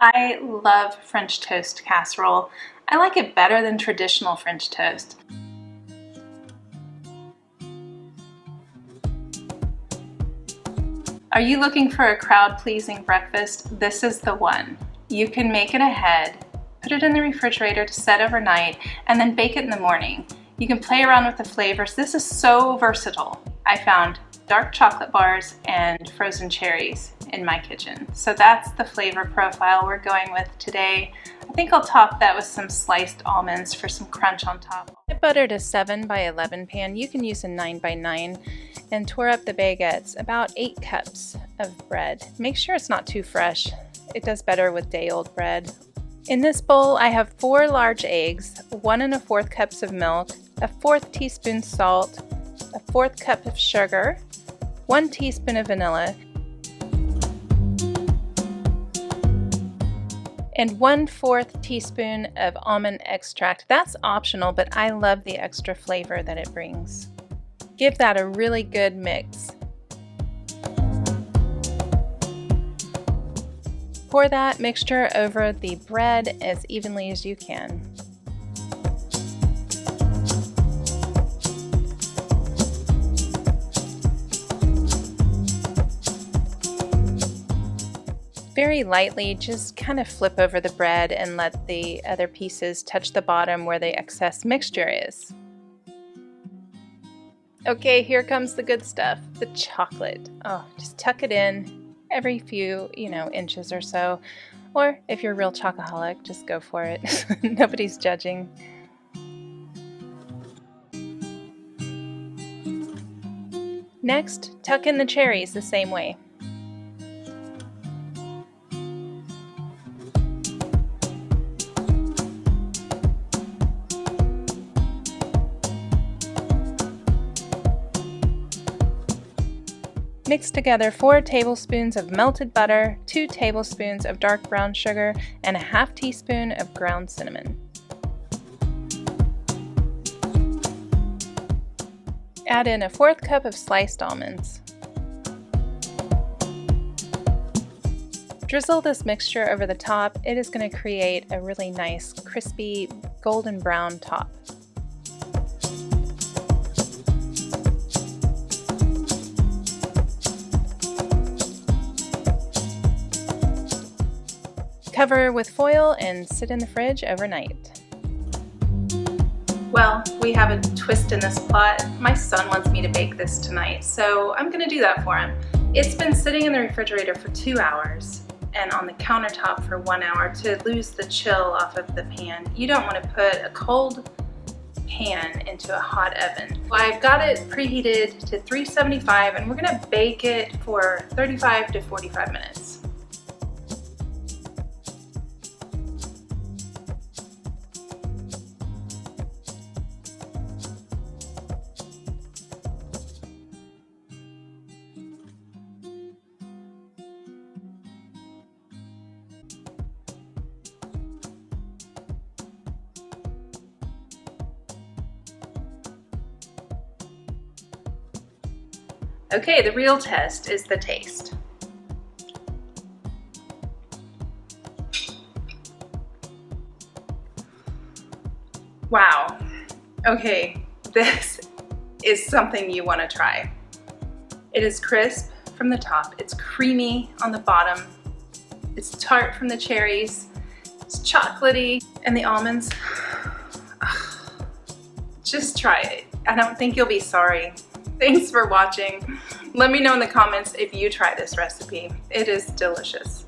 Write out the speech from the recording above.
I love French toast casserole. I like it better than traditional French toast. Are you looking for a crowd-pleasing breakfast? This is the one. You can make it ahead, put it in the refrigerator to set overnight, and then bake it in the morning. You can play around with the flavors. This is so versatile. I found dark chocolate bars and frozen cherries in my kitchen. So that's the flavor profile we're going with today. I think I'll top that with some sliced almonds for some crunch on top. I buttered a 7 by 11 pan. You can use a 9 by 9 and tore up the baguettes, about 8 cups of bread. Make sure it's not too fresh. It does better with day-old bread. In this bowl, I have 4 large eggs, 1 1/4 cups of milk, a 1/4 teaspoon salt, a 1/4 cup of sugar, 1 teaspoon of vanilla, and 1/4 teaspoon of almond extract. That's optional, but I love the extra flavor that it brings. Give that a really good mix. Pour that mixture over the bread as evenly as you can. Very lightly, just kind of flip over the bread and let the other pieces touch the bottom where the excess mixture is. Okay, here comes the good stuff, the chocolate. Oh, just tuck it in every few, inches or so. Or if you're a real chocoholic, just go for it. Nobody's judging. Next, tuck in the cherries the same way. Mix together 4 tablespoons of melted butter, 2 tablespoons of dark brown sugar, and a 1/2 teaspoon of ground cinnamon. Add in a 1/4 cup of sliced almonds. Drizzle this mixture over the top. It is going to create a really nice, crispy, golden brown top. Cover with foil and sit in the fridge overnight. Well, we have a twist in this plot. My son wants me to bake this tonight, so I'm gonna do that for him. It's been sitting in the refrigerator for 2 hours and on the countertop for 1 hour to lose the chill off of the pan. You don't want to put a cold pan into a hot oven. Well, I've got it preheated to 375 and we're gonna bake it for 35 to 45 minutes. Okay, the real test is the taste. Wow. Okay, this is something you want to try. It is crisp from the top, it's creamy on the bottom, it's tart from the cherries, it's chocolatey, and the almonds. Just try it. I don't think you'll be sorry. Thanks for watching. Let me know in the comments if you try this recipe. It is delicious.